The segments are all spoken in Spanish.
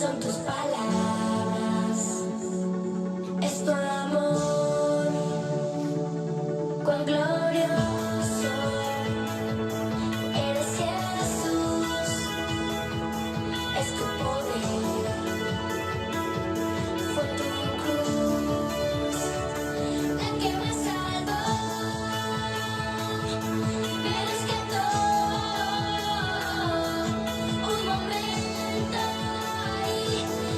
son tus palabras, es tu amor, cuán glorioso eres Jesús, es tu poder, fue tu cruz la que me salvó, me rescató, un momento ahí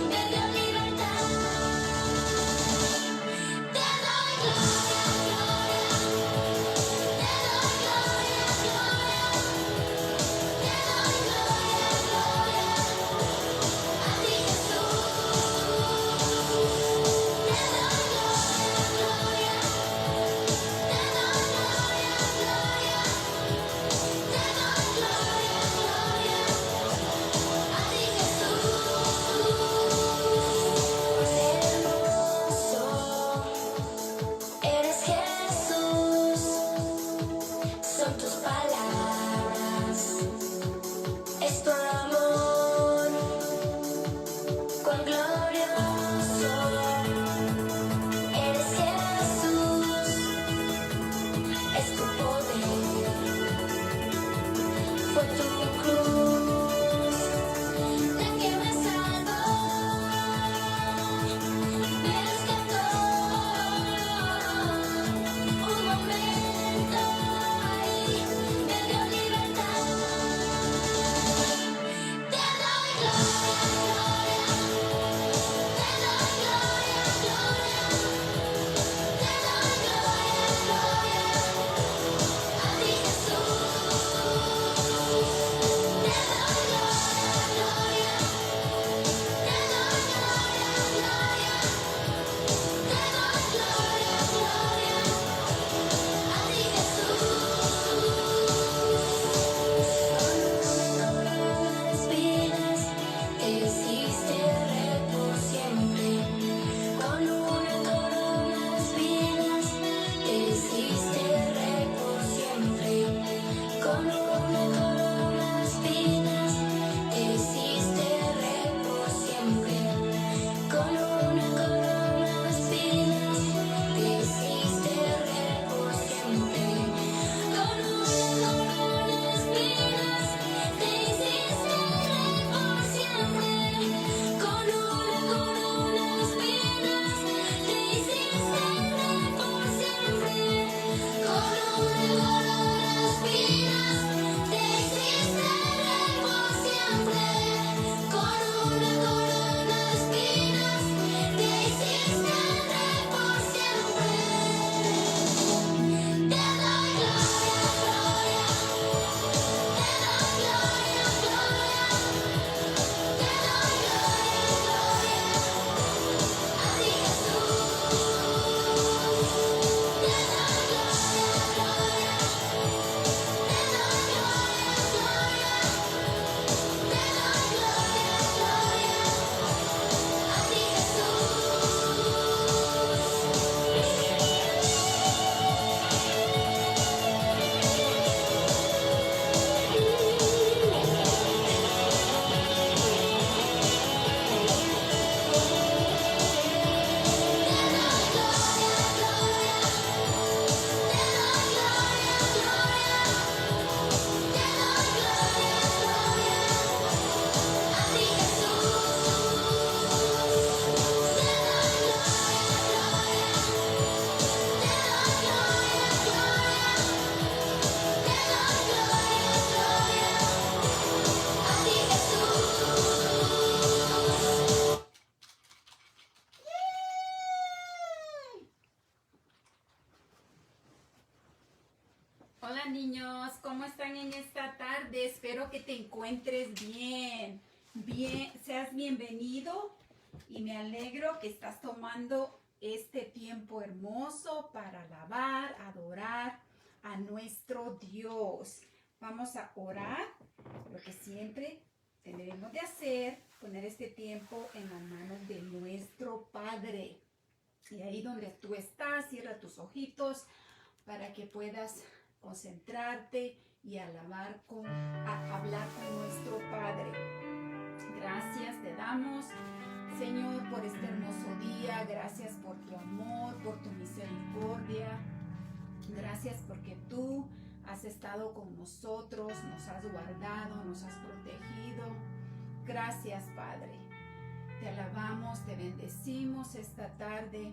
me dio libertad. Te doy gloria, gloria, te doy gloria, gloria, te doy gloria, gloria, a ti Jesús. Te doy gloria, gloria, te doy gloria, gloria, te doy gloria, gloria, a ti Jesús. Eres Jesús, son tus palabras, es tu amor, cuán glorioso eres Jesús, es tu poder, fue tu cruz la que me salvó, me rescató, un momento ahí me dio libertad. Te doy gloria, gloria, te doy gloria, gloria, te doy gloria, gloria, a ti Jesús. Te doy gloria, gloria, te doy gloria, gloria, te doy gloria, gloria, a ti Jesús. Con una corona de espinas te hiciste rey por siempre. Con una corona de espinas te hiciste rey por siempre. Con una corona de espinas te hiciste rey por siempre. Con una corona de espinas te hiciste rey por siempre. Con una corona de espinas te hiciste rey por siempre. Con una corona de espinas te hiciste rey por siempre. Con una corona de espinas te hiciste rey por siempre. Con una corona de espinas te hiciste rey por siempre. Te doy gloria, gloria, te doy gloria, gloria, te doy gloria, gloria, a ti Jesús. Te doy gloria, gloria, te doy gloria, gloria, te doy gloria, gloria, a ti Hola niños, ¿cómo están en esta tarde? Espero que te encuentres bien. Seas bienvenido y me alegro que estás tomando este tiempo hermoso para alabar, adorar a nuestro Dios. Vamos a orar, lo que siempre debemos de hacer, poner este tiempo en las manos de nuestro Padre. Y ahí donde tú estás, cierra tus ojitos para que puedas concentrarte y hablar con nuestro Padre. Gracias te damos por este hermoso día, gracias por tu amor, por tu misericordia. Gracias porque tú has estado con nosotros, nos has guardado, nos has protegido. Gracias, Padre. Te alabamos, te bendecimos esta tarde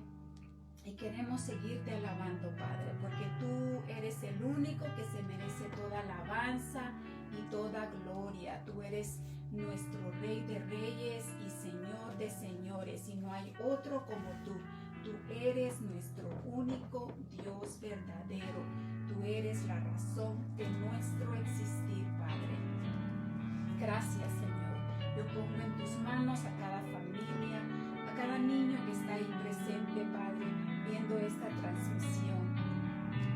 y queremos seguirte alabando, Padre, porque tú eres el único que se merece toda alabanza y toda gloria. Tú eres nuestro Rey de Reyes y Señor de Señores, y no hay otro como tú. Tú eres nuestro único Dios verdadero. Tú eres la razón de nuestro existir, Padre. Gracias, Señor. Yo pongo en tus manos a cada familia, a cada niño que está ahí presente, Padre, viendo esta transmisión.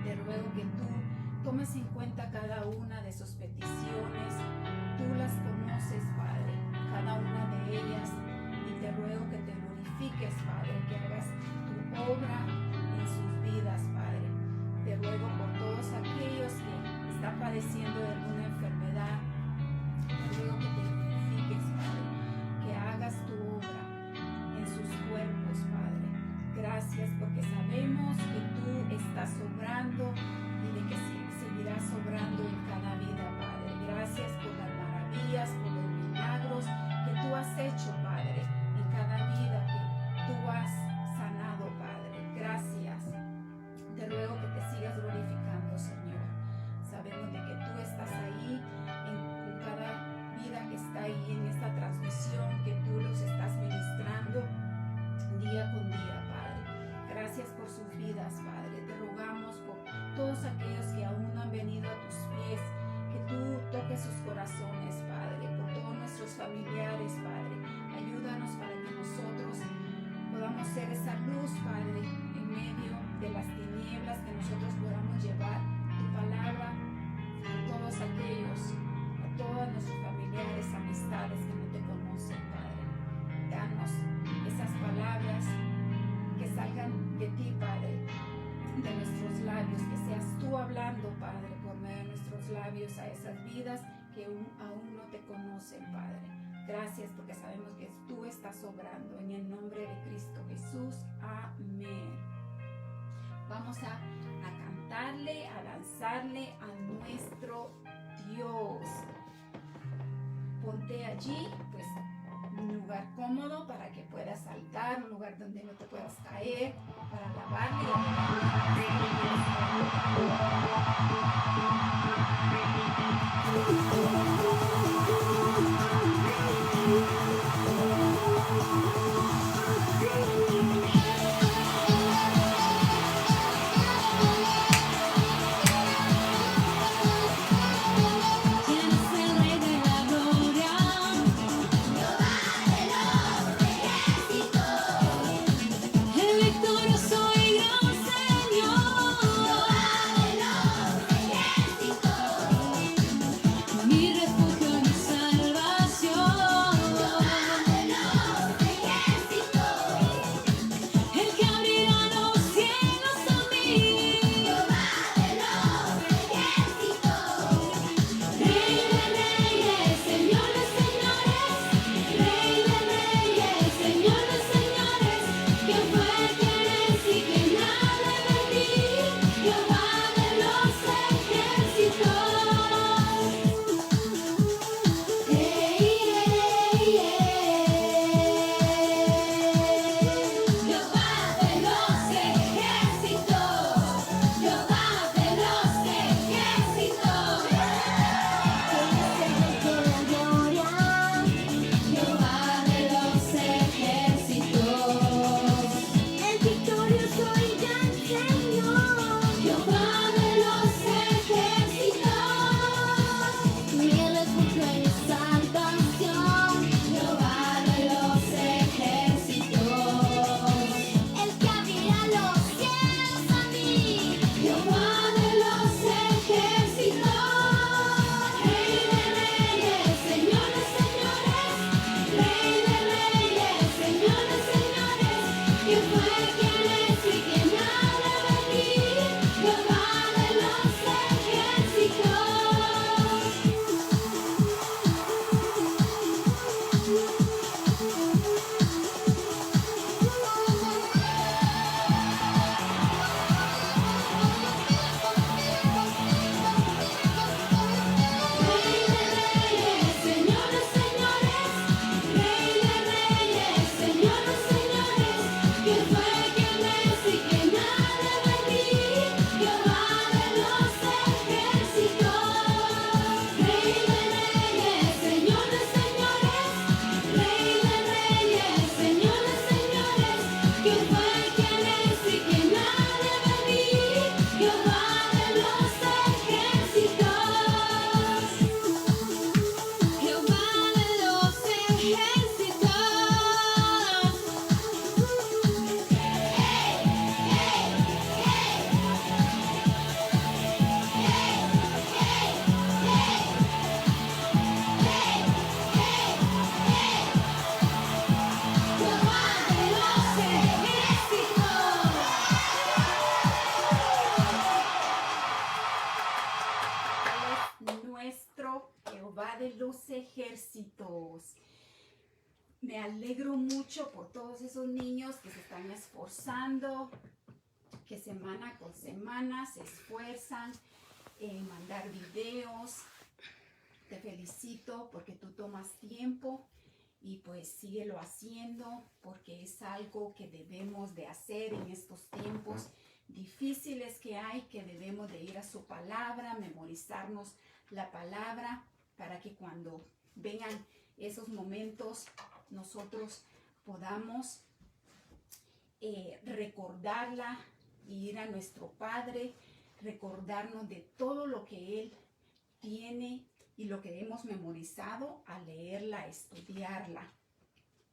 Te ruego que tú tomes en cuenta cada una de sus peticiones. Tú las conoces, Padre, cada una de ellas, y te ruego que te glorifiques, Padre, que hagas tu obra en sus vidas, Padre. Te ruego por todos aquellos que están padeciendo de alguna enfermedad. Te ruego que te glorifiques, Padre, que hagas tu obra en sus cuerpos, Padre. Gracias porque sabemos que tú estás obrando y de que seguirás obrando en cada vida, Padre. Gracias por las maravillas, por los milagros que tú has hecho, Padre, en cada vida que tú has sanado, Padre. Gracias. Te ruego que te sigas glorificando, Señor. Sabemos de que tú estás ahí en cada vida que está ahí en esta transmisión, que tú los estás ministrando día con día, Padre. Gracias por sus vidas, Padre. Te rogamos por todos aquellos que aún no han venido a tus pies, que tú toques sus corazones, Padre, por todos nuestros familiares, Padre. Ayúdanos para que nosotros podamos ser esa luz, Padre, en medio de las tinieblas, que nosotros podamos llevar tu palabra a todos aquellos, a todos nuestros familiares, amistades que no te conocen, Padre. Danos esas palabras que salgan de ti, Padre, de nuestros labios, que seas tú hablando, Padre, por medio de nuestros labios a esas vidas que aún no te conocen, Padre. Gracias porque sabemos que tú estás obrando. En el nombre de Cristo Jesús. Amén. Vamos a cantarle, a lanzarle a nuestro Dios. Ponte allí, pues, un lugar cómodo para que puedas saltar, un lugar donde no te puedas caer, para alabarle. ¿Quién es el Rey de la Gloria? Jehová de los ejércitos, el victorioso y gran Señor. Jehová de los ejércitos. me alegro mucho por todos esos niños que se están esforzando, que semana con semana se esfuerzan en mandar videos. Te felicito porque tú tomas tiempo y pues síguelo haciendo porque es algo que debemos de hacer en estos tiempos difíciles que hay, que debemos de ir a su palabra, memorizarnos la palabra para que cuando vengan esos momentos nosotros podamos recordarla, ir a nuestro Padre, recordarnos de todo lo que Él tiene y lo que hemos memorizado a leerla, a estudiarla.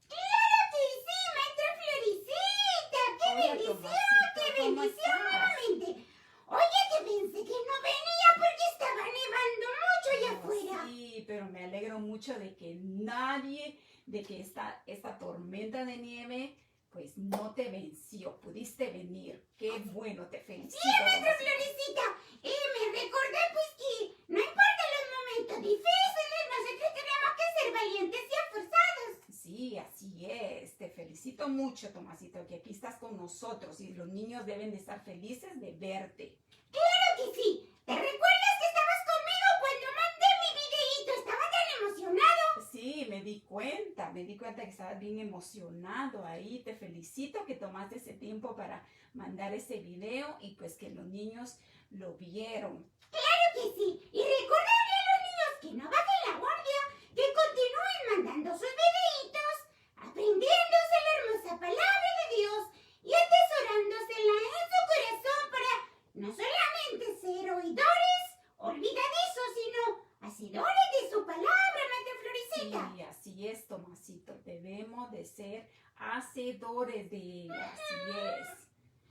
¡Claro que sí, maestra Florecita! ¡Qué Hola, bendición! Tomasito, ¡Qué ¿cómo bendición estás? nuevamente! Oye, que pensé que no venía porque estaba nevando mucho allá afuera. Sí, pero me alegro mucho de que nadie, de que esta tormenta de nieve, pues no te venció, pudiste venir. Qué bueno, te felicito. Sí, maestra Tomasito. Florecita, me recordé pues que no importa los momentos difíciles, nosotros tenemos que ser valientes y esforzados. Sí, así es. Te felicito mucho, Tomasito, que aquí estás con nosotros y los niños deben de estar felices de verte. ¡Claro que sí! ¿Te recuerdas que estabas conmigo cuando mandé mi videíto? Estaba tan emocionado. Sí, me di cuenta que estabas bien emocionado ahí. Te felicito que tomaste ese tiempo para mandar ese video y pues que los niños lo vieron. ¡Claro que sí! Y recordarle a los niños que no bajen la guardia, que continúen mandando sus videitos, aprendiéndose la hermosa palabra de Dios y atesorándosela en su corazón para no solamente ser oidores, olvidadizos, sino hacedores de su palabra, maestra Florecita. Sí, así es, Tomasito. Debemos de ser hacedores de ella, así es.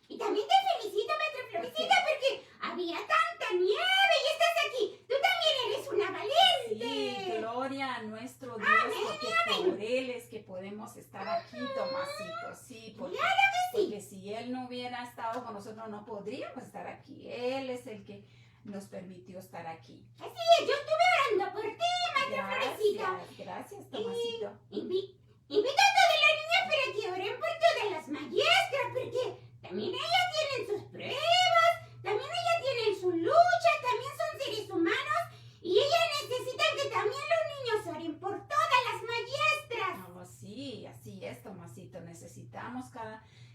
Y también te felicito, maestra Florecita, porque había tanta nieve y estás aquí. Tú también eres una valiente. Sí, gloria a nuestro Dios, Amén, porque por Él es que podemos estar aquí, Tomasito. Sí, porque, Claro que sí. porque si Él no hubiera estado con nosotros, no podríamos estar aquí. Él es el que nos permitió estar aquí. Así es, yo estuve orando por ti, maestra Florecita. Gracias, Tomasito. Invito a todas las niñas para que oren por todas las maestras, porque también ellas tienen sus pruebas, también ellas tienen su lucha, también son seres humanos y ellas necesitan que también los niños oren por todas las maestras. No, sí, así es, Tomasito. Necesitamos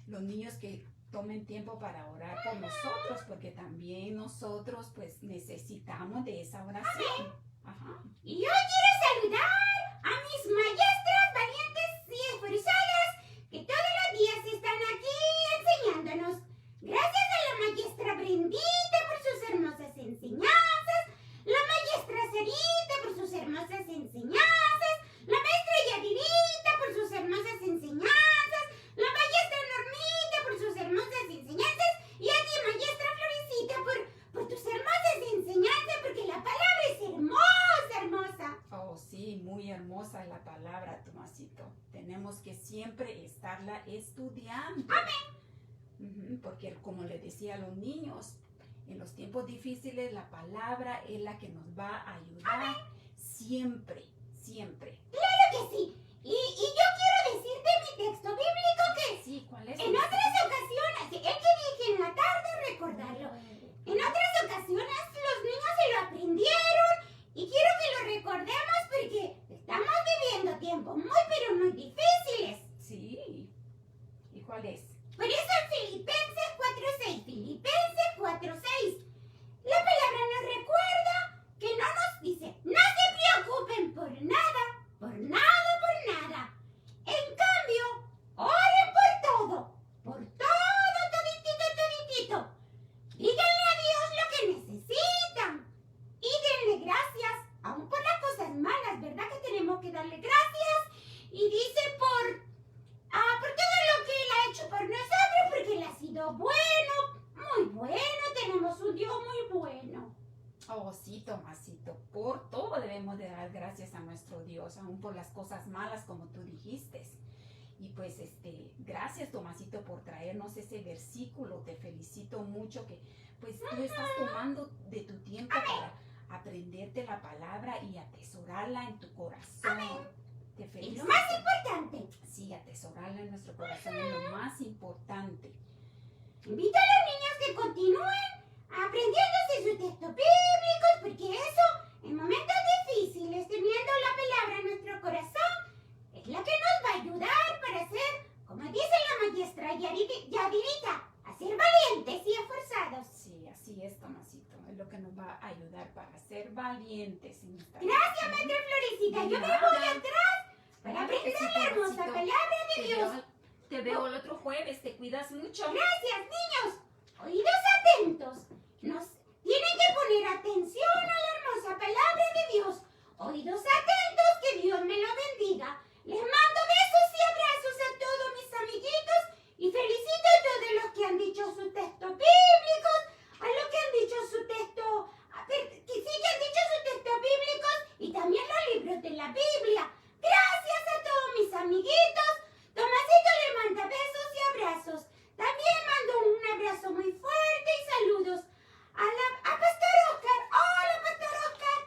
los niños que tomen tiempo para orar por nosotros, porque también nosotros pues necesitamos de esa oración. Ajá. Y yo quiero saludar a mis maestras valientes y esforzadas que todos los días están aquí enseñándonos. Gracias a la maestra Brendita por sus hermosas enseñanzas, la maestra Sarita por sus hermosas enseñanzas, la maestra Yaririta por sus hermosas enseñanzas, la maestra Normita por sus hermosas enseñanzas y a ti, maestra Florecita, por tus hermosas enseñanzas, porque la palabra es hermosa, hermosa. Oh, sí, muy hermosa la palabra, Tomasito. Tenemos que siempre estarla estudiando. Porque como le decía a los niños, en los tiempos difíciles la palabra es la que nos va a ayudar siempre, siempre. Claro que sí. Y yo quiero decirte mi texto bíblico que Sí, ¿cuál es? en otras ocasiones, el que dije en la tarde, recordarlo. En otras ocasiones los niños se lo aprendieron y quiero que lo recordemos porque estamos viviendo tiempos muy pero muy difíciles. Sí. ¿Y cuál es? Por eso en Filipenses 4:6, Filipenses 4:6, la palabra nos recuerda que no nos dice, no se preocupen por nada, por nada, por nada. En cambio, oren por todo, toditito. Díganle a Dios lo que necesitan y denle gracias, aun por las cosas malas, ¿verdad que tenemos que darle gracias? Y dice por todo lo que Él ha hecho por nosotros, porque Él ha sido bueno, muy bueno, tenemos un Dios muy bueno. Oh, sí, Tomasito. Por todo debemos de dar gracias a nuestro Dios, aún por las cosas malas como tú dijiste. Y pues gracias, Tomasito, por traernos ese versículo. Te felicito mucho que pues tú estás tomando de tu tiempo para aprenderte la palabra y atesorarla en tu corazón. Te Y felicito. lo más importante, atesorarla en nuestro corazón es lo más importante. Invito a los niños que continúen aprendiéndose sus textos bíblicos, porque eso, en momentos difíciles, teniendo la palabra en nuestro corazón, es la que nos va a ayudar para ser, como dice la maestra Yadirita, a ser valientes y esforzados. Sí, así es, Tomasito. Es lo que nos va a ayudar para ser valientes en esta Gracias, vida. maestra Florecita. De Yo me nada. voy atrás para Claro que aprender sí, la hermosa Tomasito. palabra de Dios. Te veo el otro jueves. Te cuidas mucho. Gracias, niños. Oídos atentos. Nos tienen que poner atención a la hermosa palabra de Dios. Oídos atentos, que Dios me lo bendiga. Les mando besos y abrazos a todos mis amiguitos y felicito a todos los que han dicho sus textos bíblicos, a los que han dicho su texto, que sí que han dicho sus textos bíblicos y también los libros de la Biblia. Gracias a todos mis amiguitos. Tomasito le manda besos y abrazos. También mando un abrazo muy fuerte y saludos a Pastor Oscar. Hola, Pastor Oscar.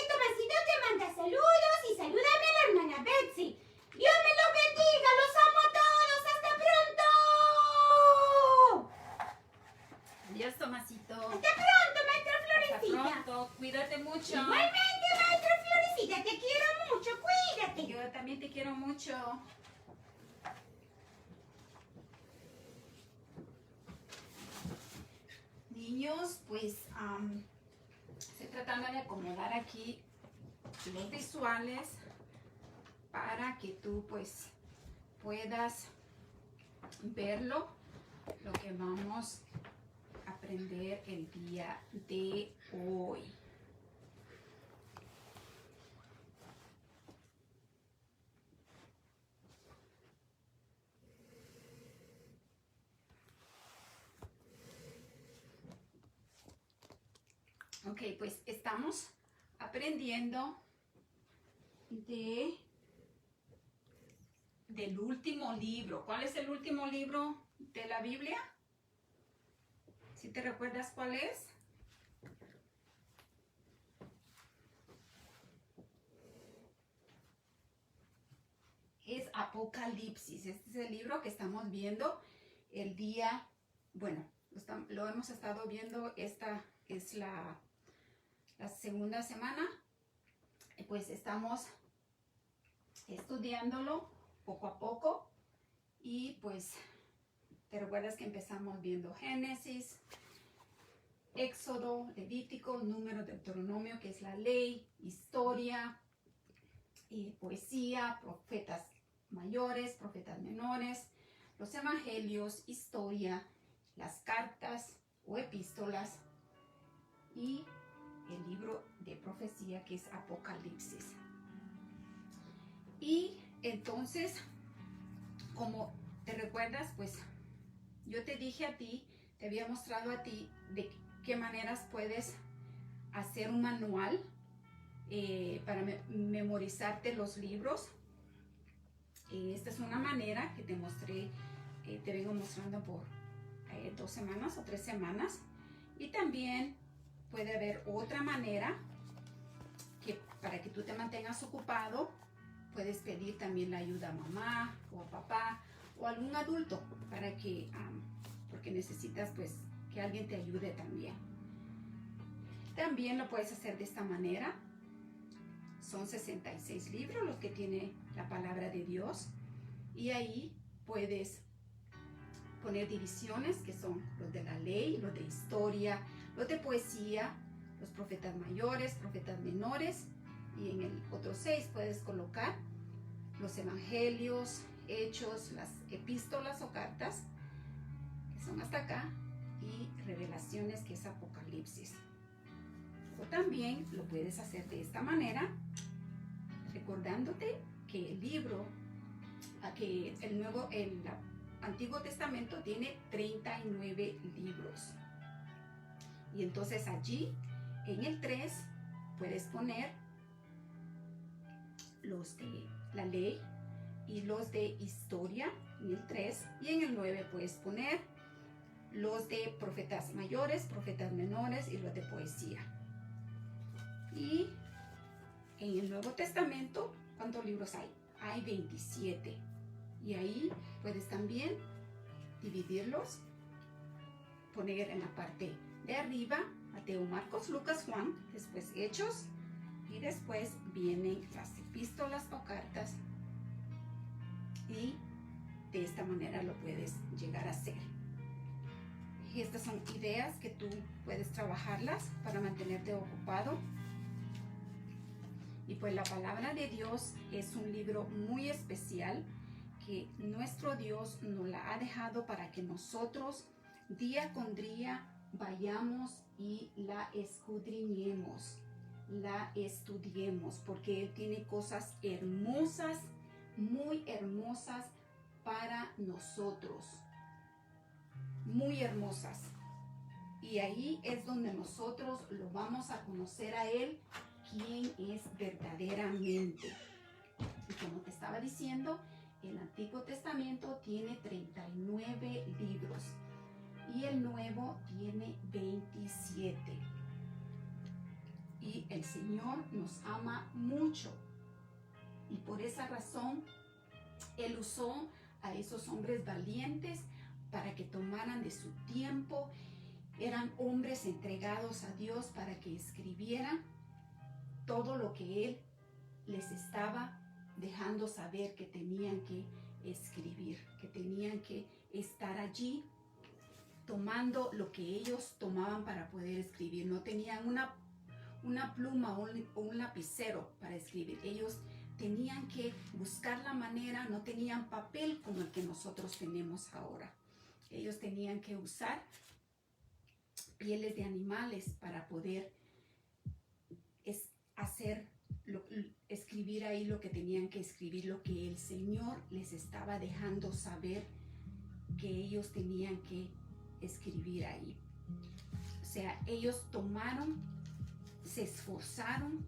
Tomasito te manda saludos y salúdame a la hermana Betsy. Dios me los bendiga, los amo a todos. ¡Hasta pronto! Adiós, Tomasito. ¡Hasta pronto, maestra Hasta Florecita! pronto. Cuídate mucho. Igualmente, maestra Florecita, te quiero mucho. Cuídate. Yo también te quiero mucho. Niños, pues estoy tratando de acomodar aquí los visuales para que tú pues puedas verlo, lo que vamos a aprender el día de hoy. Ok, pues estamos aprendiendo del último libro. ¿Cuál es el último libro de la Biblia? ¿Sí te recuerdas cuál es? Es Apocalipsis. Este es el libro que estamos viendo el día, bueno, lo hemos estado viendo, esta es la segunda semana, pues estamos estudiándolo poco a poco y pues te recuerdas que empezamos viendo Génesis, Éxodo, Levítico, Número, Deuteronomio, que es la ley, historia, poesía, profetas mayores, profetas menores, los evangelios, historia, las cartas o epístolas y el libro de profecía, que es Apocalipsis. Y entonces, como te recuerdas, pues yo te dije a ti, te había mostrado a ti de qué maneras puedes hacer un manual para memorizarte los libros. Esta es una manera que te mostré, te vengo mostrando por 2 semanas o 3 semanas. Y también puede haber otra manera que para que tú te mantengas ocupado, puedes pedir también la ayuda a mamá o a papá o a algún adulto para que, porque necesitas pues que alguien te ayude también. También lo puedes hacer de esta manera. Son 66 libros los que tiene la palabra de Dios y ahí puedes poner divisiones que son los de la ley, los de historia, los de poesía, los profetas mayores, profetas menores, y en el otro 6 puedes colocar los evangelios, hechos, las epístolas o cartas, que son hasta acá, y revelaciones, que es Apocalipsis. O también lo puedes hacer de esta manera, recordándote que el libro, que el Antiguo Testamento tiene 39 libros. Y entonces allí, en el 3, puedes poner los de la ley y los de historia, en el 3. Y en el 9 puedes poner los de profetas mayores, profetas menores y los de poesía. Y en el Nuevo Testamento, ¿cuántos libros hay? Hay 27. Y ahí puedes también dividirlos, poner en la parte de arriba Mateo, Marcos, Lucas, Juan, después Hechos, y después vienen las epístolas o cartas, y de esta manera lo puedes llegar a hacer. Y estas son ideas que tú puedes trabajarlas para mantenerte ocupado. Y pues la palabra de Dios es un libro muy especial que nuestro Dios nos la ha dejado para que nosotros día con día vayamos y la escudriñemos, la estudiemos, porque Él tiene cosas hermosas, muy hermosas para nosotros, muy hermosas. Y ahí es donde nosotros lo vamos a conocer a Él, quién es verdaderamente. Y como te estaba diciendo, el Antiguo Testamento tiene 39 libros y el Nuevo tiene 27. Y el Señor nos ama mucho, y por esa razón Él usó a esos hombres valientes para que tomaran de su tiempo. Eran hombres entregados a Dios para que escribieran todo lo que Él les estaba dejando saber que tenían que escribir, que tenían que estar allí tomando lo que ellos tomaban para poder escribir. No tenían una pluma o un lapicero para escribir. Ellos tenían que buscar la manera, no tenían papel como el que nosotros tenemos ahora. Ellos tenían que usar pieles de animales para poder escribir ahí lo que tenían que escribir, lo que el Señor les estaba dejando saber que ellos tenían que escribir ahí. O sea, ellos tomaron, se esforzaron,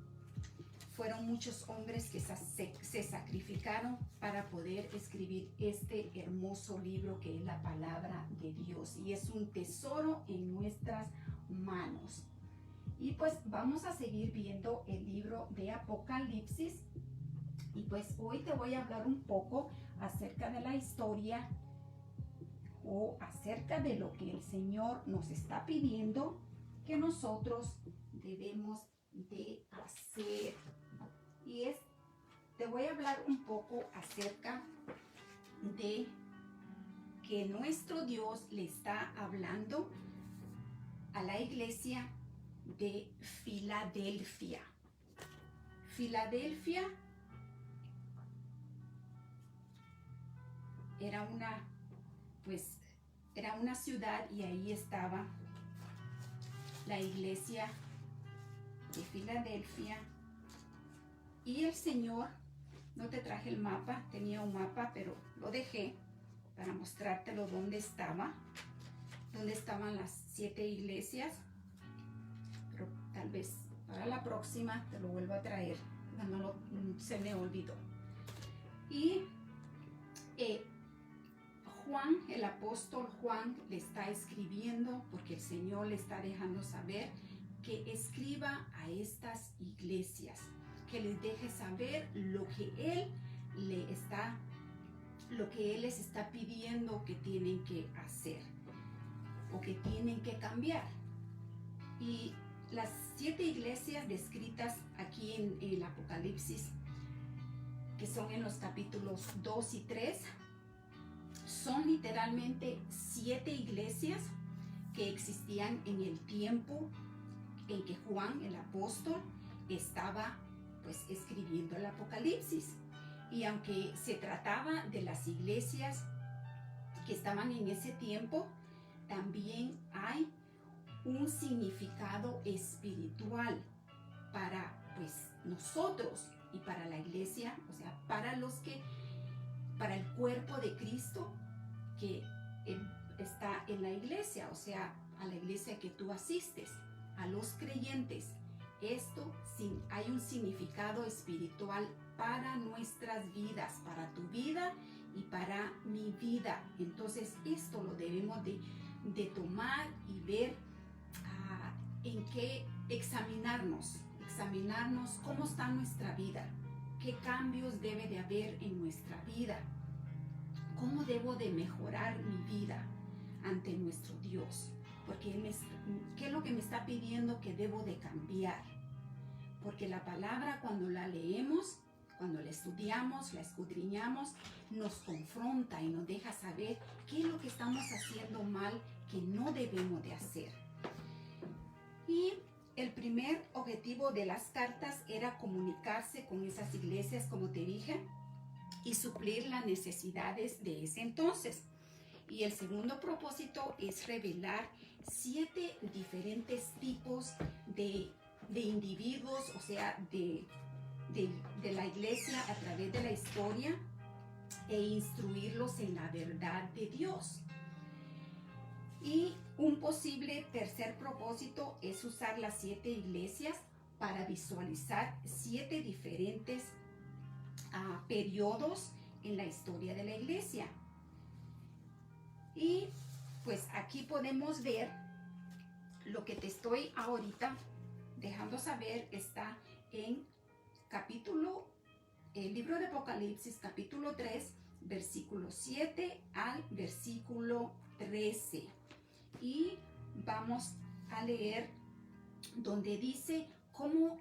fueron muchos hombres que se sacrificaron para poder escribir este hermoso libro que es la palabra de Dios, y es un tesoro en nuestras manos. Y pues vamos a seguir viendo el libro de Apocalipsis, y pues hoy te voy a hablar un poco acerca de la historia o acerca de lo que el Señor nos está pidiendo que nosotros debemos de hacer. Y te voy a hablar un poco acerca de que nuestro Dios le está hablando a la iglesia de Filadelfia. Filadelfia era una ciudad, y ahí estaba la iglesia de Filadelfia. Y el Señor, no te traje el mapa, tenía un mapa, pero lo dejé para mostrártelo dónde estaban las 7 iglesias. Pero tal vez para la próxima te lo vuelvo a traer, se me olvidó. Y Juan, el apóstol Juan, le está escribiendo porque el Señor le está dejando saber que escriba a estas iglesias, que les deje saber lo que Él les está pidiendo que tienen que hacer o que tienen que cambiar. Y las 7 iglesias descritas aquí en el Apocalipsis, que son en los capítulos 2 y 3, son literalmente 7 iglesias que existían en el tiempo en que Juan, el apóstol, estaba pues escribiendo el Apocalipsis. Y aunque se trataba de las iglesias que estaban en ese tiempo, también hay un significado espiritual para pues nosotros y para la iglesia, o sea, para el cuerpo de Cristo que está en la iglesia, o sea, a la iglesia que tú asistes, a los creyentes. Hay un significado espiritual para nuestras vidas, para tu vida y para mi vida. Entonces esto lo debemos de tomar y ver, en qué examinarnos cómo está nuestra vida, qué cambios debe de haber en nuestra vida. cómo debo de mejorar mi vida ante nuestro Dios. Porque ¿qué es lo que me está pidiendo que debo de cambiar? Porque la palabra, cuando la leemos, cuando la estudiamos, la escudriñamos, nos confronta y nos deja saber qué es lo que estamos haciendo mal, que no debemos de hacer. Y el primer objetivo de las cartas era comunicarse con esas iglesias, como te dije, y suplir las necesidades de ese entonces. Y el segundo propósito es revelar 7 diferentes tipos de individuos, o sea, de la iglesia a través de la historia, e instruirlos en la verdad de Dios. Y un posible tercer propósito es usar las 7 iglesias para visualizar 7 diferentes periodos en la historia de la iglesia. Y pues aquí podemos ver lo que te estoy ahorita dejando saber. Está en el libro de Apocalipsis, capítulo 3, versículo 7 al versículo 13. Y vamos a leer donde dice cómo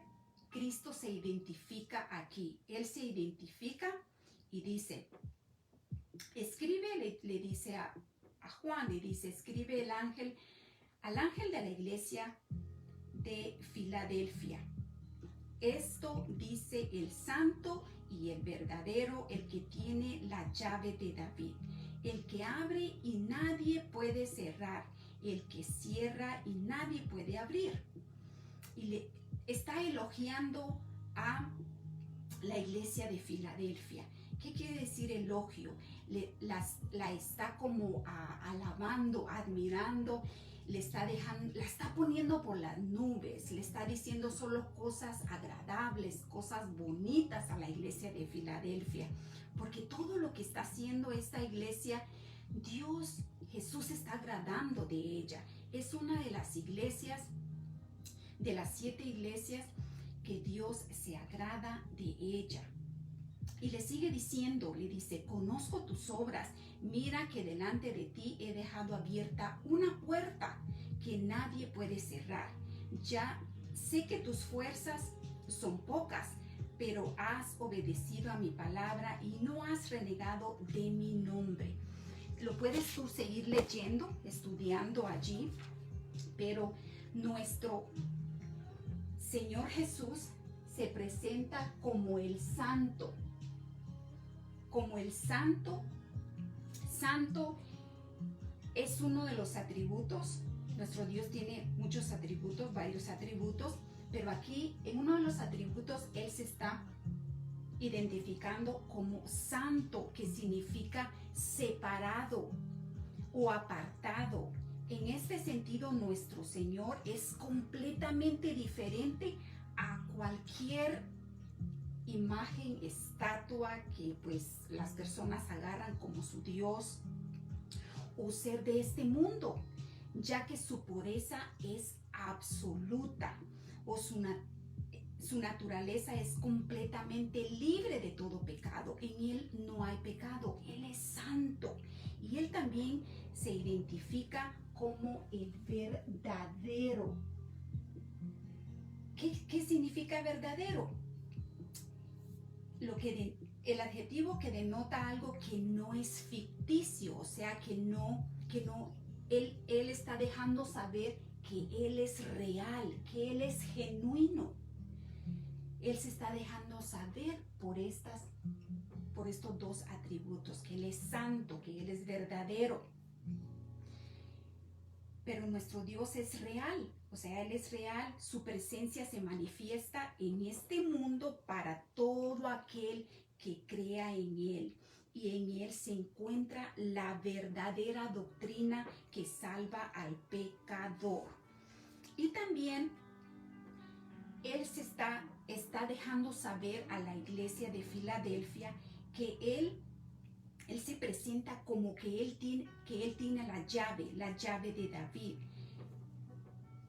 Cristo se identifica aquí. Él se identifica y dice, escribe, le dice a Juan, le dice, escribe al ángel de la iglesia de Filadelfia. Esto dice el santo y el verdadero, el que tiene la llave de David, el que abre y nadie puede cerrar, el que cierra y nadie puede abrir. Y le está elogiando a la iglesia de Filadelfia. ¿Qué quiere decir elogio? La está como alabando, admirando, la está poniendo por las nubes, le está diciendo solo cosas agradables, cosas bonitas a la iglesia de Filadelfia, porque todo lo que está haciendo esta iglesia, Dios, Jesús está agradando de ella. Es una de las iglesias, de las 7 iglesias, que Dios se agrada de ella. Y le sigue diciendo, le dice, conozco tus obras, mira que delante de ti he dejado abierta una puerta que nadie puede cerrar. Ya sé que tus fuerzas son pocas, pero has obedecido a mi palabra y no has renegado de mi nombre. Lo puedes tú seguir leyendo, estudiando allí, pero nuestro Señor Jesús se presenta como el santo. Como el santo. Santo es uno de los atributos. Nuestro Dios tiene muchos atributos, varios atributos, pero aquí en uno de los atributos Él se está identificando como santo, que significa separado o apartado. En este sentido, nuestro Señor es completamente diferente a cualquier imagen, estatua que pues las personas agarran como su Dios o ser de este mundo, ya que su pureza es absoluta, o su naturaleza es completamente libre de todo pecado. En Él no hay pecado, Él es santo, y Él también se identifica como el verdadero. ¿Qué significa verdadero? El adjetivo que denota algo que no es ficticio, o sea, él está dejando saber que Él es real, que Él es genuino. Él se está dejando saber por estos 2 atributos, que Él es santo, que Él es verdadero. Pero nuestro Dios es real, o sea, Él es real, su presencia se manifiesta en este mundo para todo aquel que crea en Él. Y en Él se encuentra la verdadera doctrina que salva al pecador. Y también Él se está dejando saber a la iglesia de Filadelfia que Él se presenta como que Él tiene la llave de David.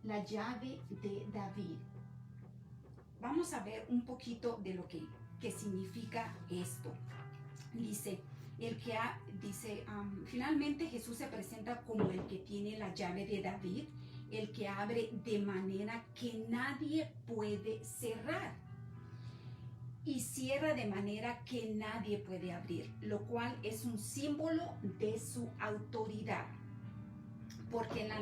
La llave de David. Vamos a ver un poquito de lo que significa esto. Dice, dice, finalmente Jesús se presenta como el que tiene la llave de David, el que abre de manera que nadie puede cerrar y cierra de manera que nadie puede abrir, lo cual es un símbolo de su autoridad. Porque en la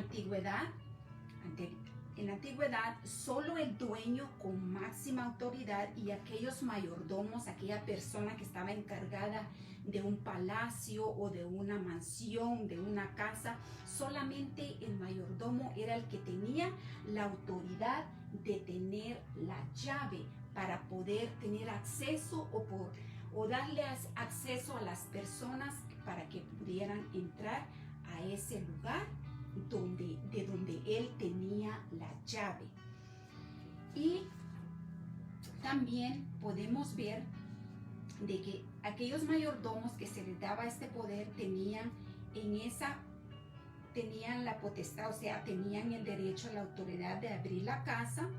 antigüedad solo el dueño con máxima autoridad y aquellos mayordomos, aquella persona que estaba encargada de un palacio o de una mansión, de una casa, solamente el mayordomo era el que tenía la autoridad de tener la llave para poder tener acceso o darle acceso a las personas para que pudieran entrar a ese lugar de donde él tenía la llave. Y también podemos ver de que aquellos mayordomos que se les daba este poder tenían la potestad, o sea, tenían el derecho, la autoridad de abrir la casa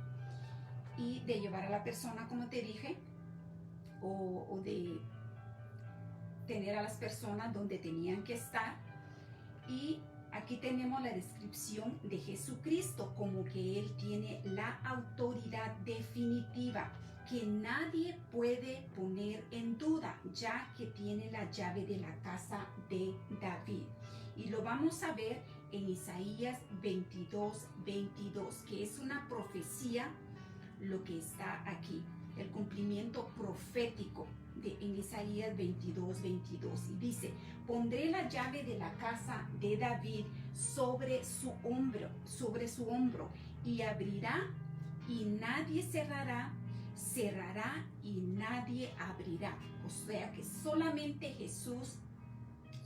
y de llevar a la persona, como te dije, o de tener a las personas donde tenían que estar. Y aquí tenemos la descripción de Jesucristo como que Él tiene la autoridad definitiva que nadie puede poner en duda, ya que tiene la llave de la casa de David. Y lo vamos a ver en Isaías 22:22, que es una profecía lo que está aquí, el cumplimiento profético en Isaías 22:22, y dice: pondré la llave de la casa de David sobre su hombro, y abrirá y nadie cerrará, cerrará y nadie abrirá. O sea que solamente Jesús,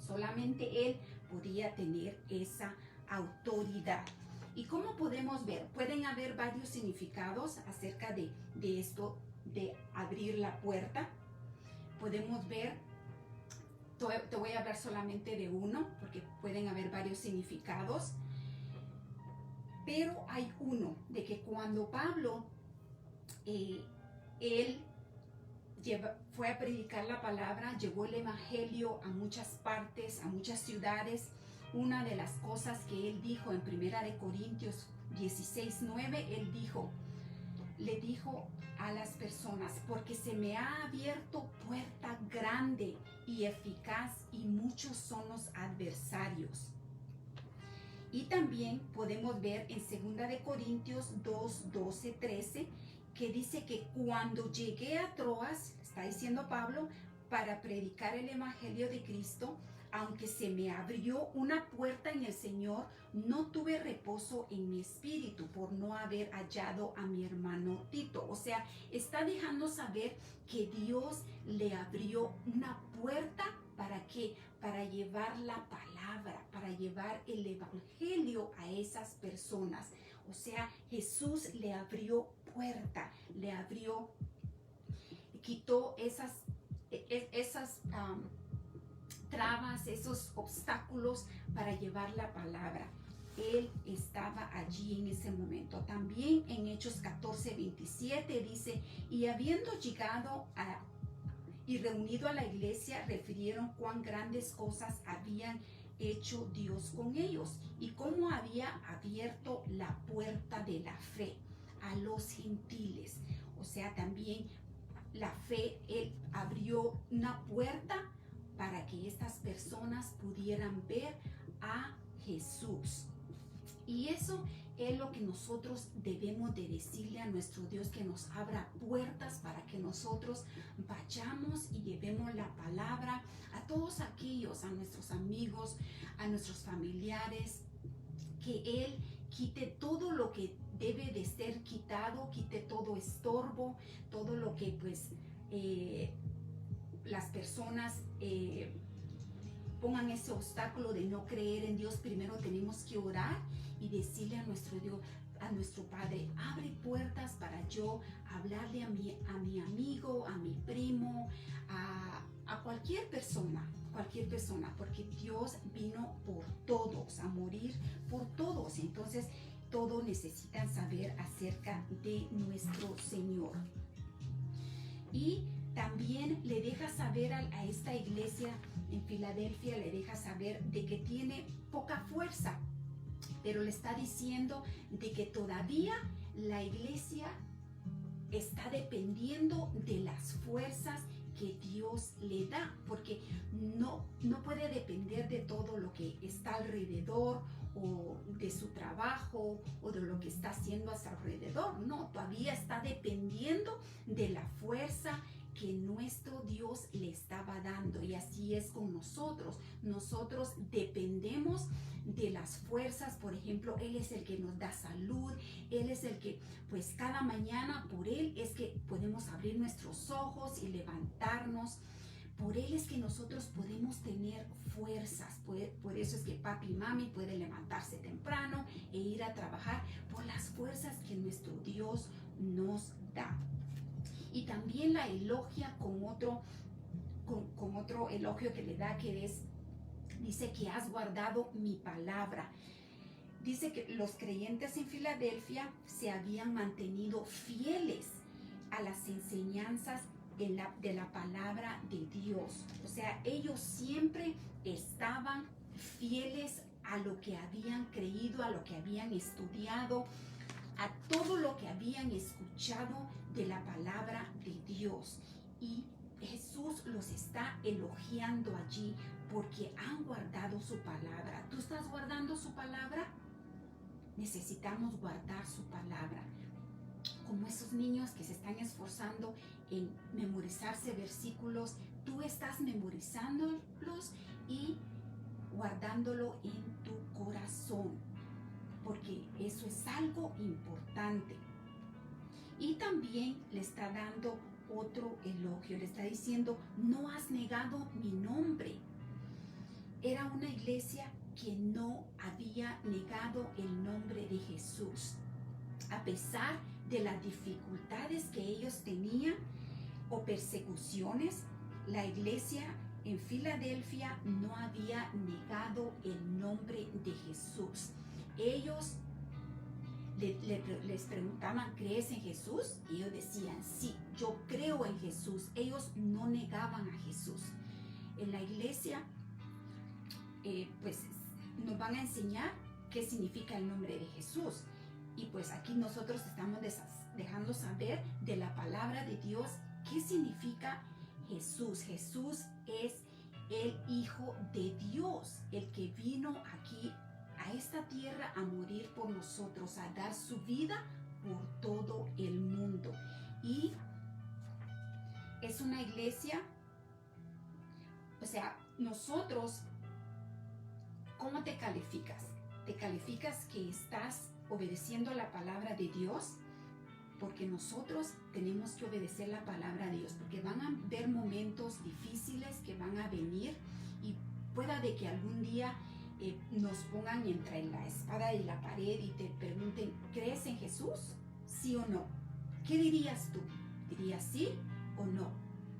solamente Él podía tener esa autoridad. ¿Y cómo podemos ver? Pueden haber varios significados acerca de esto, de abrir la puerta. Podemos ver, te voy a hablar solamente de uno, porque pueden haber varios significados. Pero hay uno, de que cuando Pablo, él fue a predicar la palabra, llevó el evangelio a muchas partes, a muchas ciudades. Una de las cosas que él dijo en 1 Corintios 16:9, él le dijo a las personas: porque se me ha abierto puerta grande y eficaz, y muchos son los adversarios. Y también podemos ver en 2 Corintios 2:12-13, que dice que cuando llegué a Troas, está diciendo Pablo, para predicar el evangelio de Cristo, aunque se me abrió una puerta en el Señor, no tuve reposo en mi espíritu por no haber hallado a mi hermano Tito. O sea, está dejando saber que Dios le abrió una puerta. ¿Para qué? Para llevar la palabra, para llevar el evangelio a esas personas. O sea, Jesús le abrió puerta, quitó esas trabas, esos obstáculos para llevar la palabra. Él estaba allí en ese momento. También en Hechos 14:27 dice: y habiendo llegado y reunido a la iglesia, refirieron cuán grandes cosas habían hecho Dios con ellos y cómo había abierto la puerta de la fe a los gentiles. O sea, también la fe, Él abrió una puerta para que estas personas pudieran ver a Jesús. Y eso es lo que nosotros debemos de decirle a nuestro Dios, que nos abra puertas para que nosotros vayamos y llevemos la palabra a todos aquellos, a nuestros amigos, a nuestros familiares, que Él quite todo lo que debe de ser quitado, quite todo estorbo, todo lo que las personas pongan ese obstáculo de no creer en Dios. Primero tenemos que orar y decirle a nuestro Dios, a nuestro Padre: abre puertas para yo hablarle a mi amigo, a mi primo, a cualquier persona, porque Dios vino por todos, a morir por todos. Entonces, todos necesitan saber acerca de nuestro Señor. Y también le deja saber a esta iglesia en Filadelfia, le deja saber de que tiene poca fuerza, pero le está diciendo de que todavía la iglesia está dependiendo de las fuerzas que Dios le da, porque no puede depender de todo lo que está alrededor o de su trabajo o de lo que está haciendo a su alrededor. No, todavía está dependiendo de la fuerza que nuestro Dios le estaba dando. Y así es con nosotros. Nosotros dependemos de las fuerzas. Por ejemplo, Él es el que nos da salud. Él es el que, pues cada mañana por Él es que podemos abrir nuestros ojos y levantarnos. Por Él es que nosotros podemos tener fuerzas. Por eso es que papi y mami pueden levantarse temprano e ir a trabajar, por las fuerzas que nuestro Dios nos da. Y también la elogia con otro elogio que le da, que es, dice que has guardado mi palabra. Dice que los creyentes en Filadelfia se habían mantenido fieles a las enseñanzas de la palabra de Dios. O sea, ellos siempre estaban fieles a lo que habían creído, a lo que habían estudiado, a todo lo que habían escuchado de la palabra de Dios. Y Jesús los está elogiando allí porque han guardado su palabra. ¿Tú estás guardando su palabra? Necesitamos guardar su palabra. Como esos niños que se están esforzando en memorizarse versículos, tú estás memorizándolos y guardándolo en tu corazón, porque eso es algo importante. Y también le está dando otro elogio, le está diciendo, no has negado mi nombre. Era una iglesia que no había negado el nombre de Jesús. A pesar de las dificultades que ellos tenían o persecuciones, la iglesia en Filadelfia no había negado el nombre de Jesús. Ellos les preguntaban, ¿crees en Jesús? Y ellos decían, sí, yo creo en Jesús. Ellos no negaban a Jesús. En la iglesia, pues nos van a enseñar qué significa el nombre de Jesús. Y pues aquí nosotros estamos dejando saber de la palabra de Dios qué significa Jesús. Jesús es el Hijo de Dios, el que vino aquí a esta tierra a morir por nosotros, a dar su vida por todo el mundo. Y es una iglesia, o sea, nosotros, ¿cómo te calificas? ¿Te calificas que estás obedeciendo la palabra de Dios? Porque nosotros tenemos que obedecer la palabra de Dios, porque van a haber momentos difíciles que van a venir y pueda de que algún día nos pongan entre la espada y la pared y te pregunten, ¿crees en Jesús? ¿Sí o no? ¿Qué dirías tú? ¿Dirías sí o no?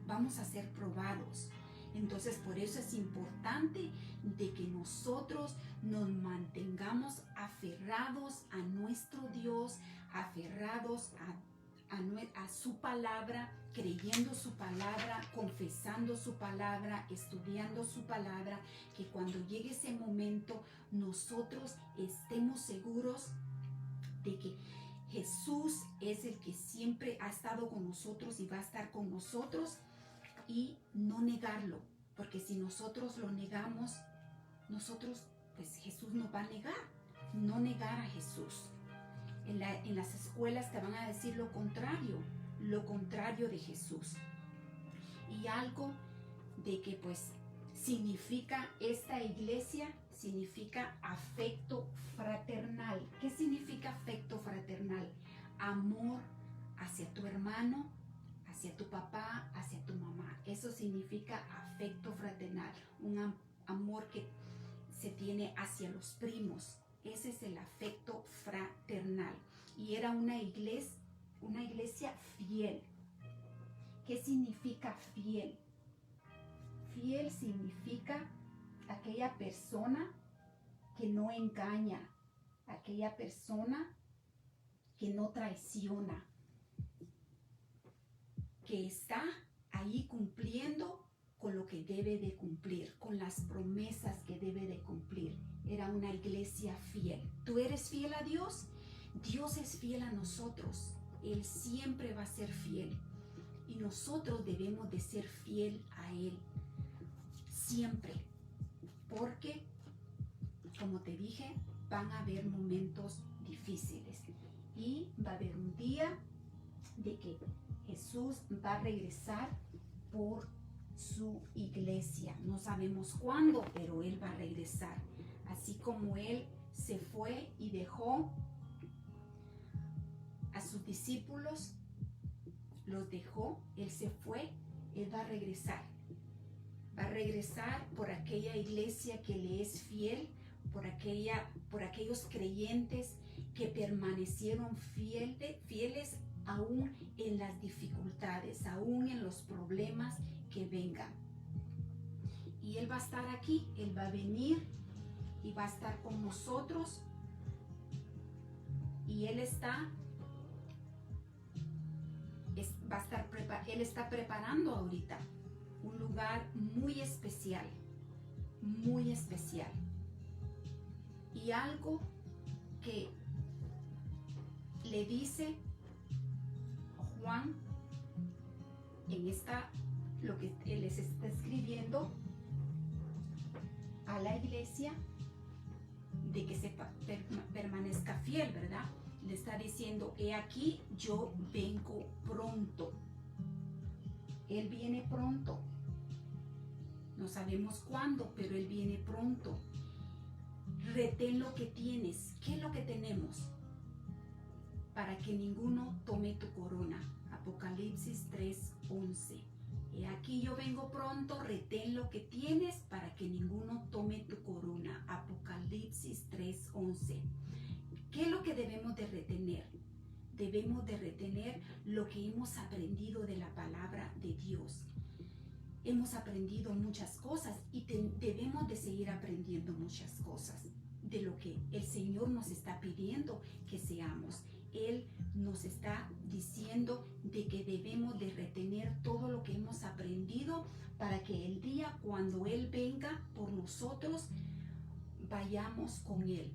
Vamos a ser probados. Entonces, por eso es importante de que nosotros nos mantengamos aferrados a nuestro Dios, aferrados a su palabra, creyendo su palabra, confesando su palabra, estudiando su palabra, que cuando llegue ese momento nosotros estemos seguros de que Jesús es el que siempre ha estado con nosotros y va a estar con nosotros, y no negarlo, porque si nosotros lo negamos, pues Jesús nos va a negar. No negar a Jesús. En las escuelas te van a decir lo contrario de Jesús. Y algo de que pues significa esta iglesia, significa afecto fraternal. ¿Qué significa afecto fraternal? Amor hacia tu hermano, hacia tu papá, hacia tu mamá. Eso significa afecto fraternal, un amor que se tiene hacia los primos. Ese es el afecto fraternal. Y era una iglesia fiel. ¿Qué significa fiel? Fiel significa aquella persona que no engaña, aquella persona que no traiciona, que está ahí cumpliendo con lo que debe de cumplir, con las promesas que debe de cumplir. Era una iglesia fiel. ¿Tú eres fiel a Dios? Dios es fiel a nosotros. Él siempre va a ser fiel. Y nosotros debemos de ser fiel a Él. Siempre. Porque, como te dije, van a haber momentos difíciles. Y va a haber un día de que Jesús va a regresar por su iglesia. No sabemos cuándo, pero Él va a regresar. Así como Él se fue y dejó a sus discípulos, los dejó, Él se fue, Él va a regresar. Va a regresar por aquella iglesia que le es fiel, por aquellos creyentes que permanecieron fieles aún en las dificultades, aún en los problemas que vengan. Y Él va a estar aquí, Él va a venir y va a estar con nosotros. Y Él está preparando ahorita un lugar muy especial, muy especial. Y algo que le dice Juan en lo que él les está escribiendo a la iglesia, de que se permanezca fiel, ¿verdad? Le está diciendo: he aquí, yo vengo pronto. Él viene pronto. No sabemos cuándo, pero Él viene pronto. Retén lo que tienes. ¿Qué es lo que tenemos? Para que ninguno tome tu corona. Apocalipsis 3:11. He aquí yo vengo pronto, retén lo que tienes para que ninguno tome tu corona. Apocalipsis 3:11. ¿Qué es lo que debemos de retener? Debemos de retener lo que hemos aprendido de la palabra de Dios. Hemos aprendido muchas cosas y debemos de seguir aprendiendo muchas cosas de lo que el Señor nos está pidiendo que seamos. Él nos está diciendo de que debemos de retener todo lo que hemos aprendido para que el día cuando Él venga por nosotros, vayamos con Él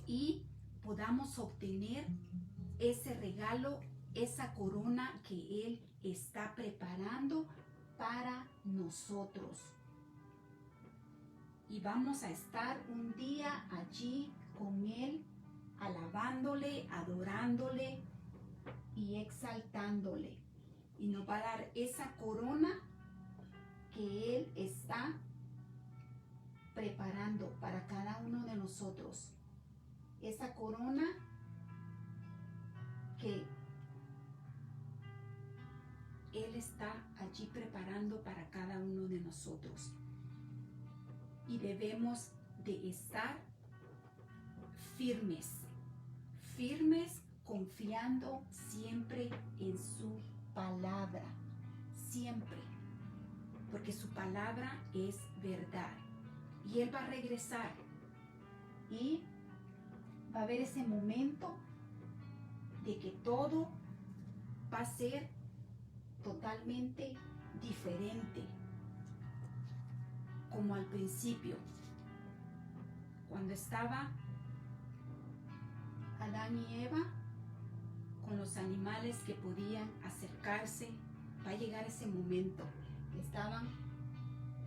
y podamos obtener ese regalo, esa corona que Él está preparando para nosotros. Y vamos a estar un día allí con Él, alabándole, adorándole y exaltándole. Y nos va a dar esa corona que Él está preparando para cada uno de nosotros. Esa corona que Él está allí preparando para cada uno de nosotros. Y debemos de estar firmes, confiando siempre en su palabra, siempre, porque su palabra es verdad. Y Él va a regresar y va a haber ese momento de que todo va a ser totalmente diferente, como al principio, cuando estaba Adán y Eva con los animales que podían acercarse. Va a llegar ese momento que estaban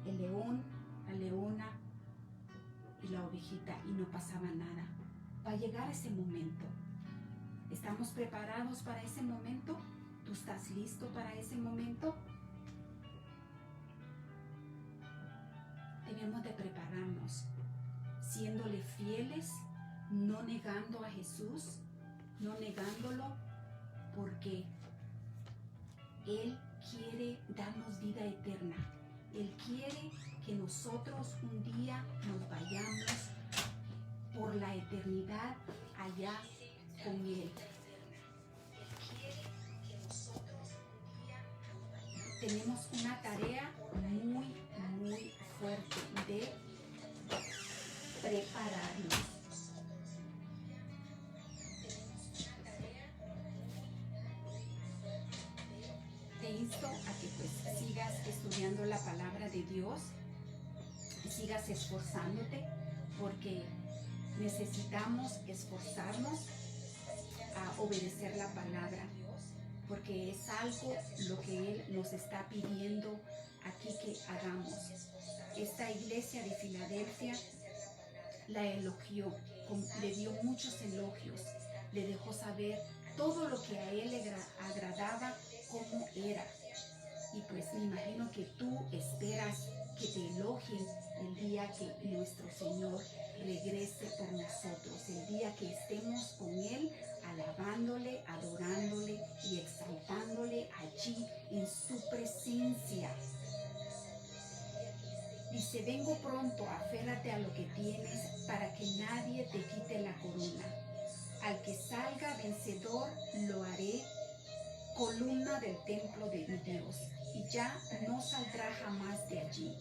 el león, la leona y la ovejita y no pasaba nada. Va a llegar ese momento. ¿Estamos preparados para ese momento? ¿Tú estás listo para ese momento? Debemos de prepararnos, siéndole fieles, no negando a Jesús, no negándolo, porque Él quiere darnos vida eterna. Él quiere que nosotros un día nos vayamos por la eternidad allá con Él. Tenemos una tarea muy, muy fuerte de prepararnos. Te insto a que pues sigas esforzándote, porque necesitamos esforzarnos a obedecer la palabra, porque es algo lo que Él nos está pidiendo aquí que hagamos. Esta iglesia de Filadelfia la elogió, le dio muchos elogios, le dejó saber todo lo que a Él le agradaba, cómo era. Y pues me imagino que tú esperas que te elogien el día que nuestro Señor regrese por nosotros, el día que estemos con Él, alabándole, adorándole y exaltándole allí en su presencia. Dice, vengo pronto, aférrate a lo que tienes para que nadie te quite la corona. Al que salga vencedor lo haré columna del templo de mi Dios, y ya no saldrá jamás de allí.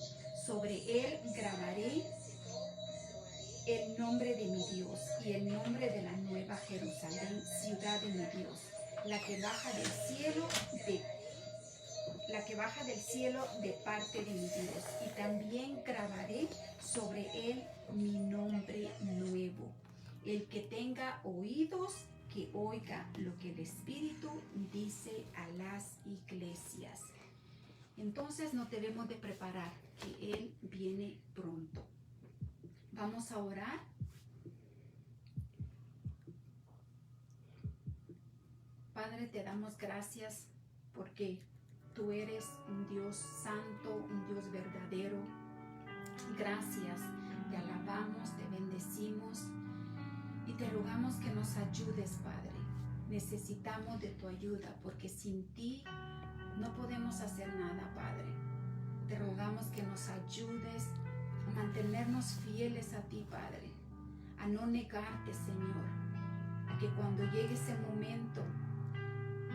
Sobre él grabaré el nombre de mi Dios y el nombre de la nueva Jerusalén, ciudad de mi Dios, la que baja del cielo de parte de mi Dios, y también grabaré sobre él mi nombre nuevo. El que tenga oídos, que oiga lo que el Espíritu dice a las iglesias. Entonces nos debemos de preparar, que Él viene pronto. Vamos a orar. Padre, te damos gracias porque tú eres un Dios santo, un Dios verdadero. Gracias, te alabamos, te bendecimos y te rogamos que nos ayudes, Padre. Necesitamos de tu ayuda porque sin ti no podemos hacer nada, Padre. Te rogamos que nos ayudes a mantenernos fieles a ti, Padre, a no negarte, Señor, a que cuando llegue ese momento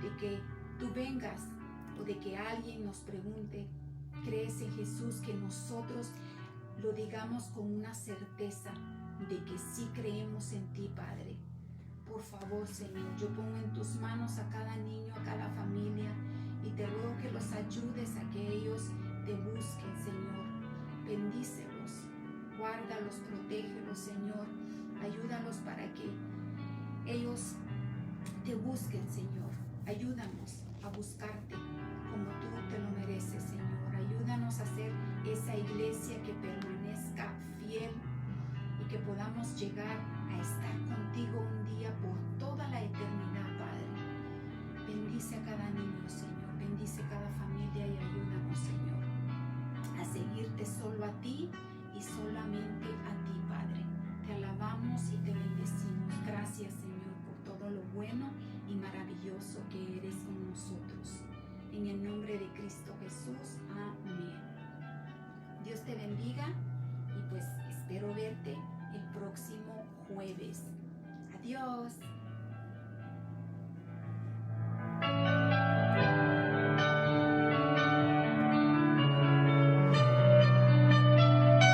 de que tú vengas o de que alguien nos pregunte, ¿crees en Jesús?, que nosotros lo digamos con una certeza de que sí creemos en ti, Padre. Por favor, Señor, yo pongo en tus manos a cada niño, a cada familia, y te ruego que los ayudes a que ellos te busquen, Señor. Bendícelos, guárdalos, protégelos, Señor. Ayúdalos para que ellos te busquen, Señor. Ayúdanos a buscarte como tú te lo mereces, Señor. Ayúdanos a ser esa iglesia que permanezca fiel y que podamos llegar a estar contigo un día por toda la eternidad, Padre. Bendice a cada niño, Señor. Bendice cada familia y ayúdanos, Señor, a seguirte solo a ti y solamente a ti, Padre. Te alabamos y te bendecimos. Gracias, Señor, por todo lo bueno y maravilloso que eres con nosotros. En el nombre de Cristo Jesús. Amén. Dios te bendiga y pues espero verte el próximo jueves. Adiós.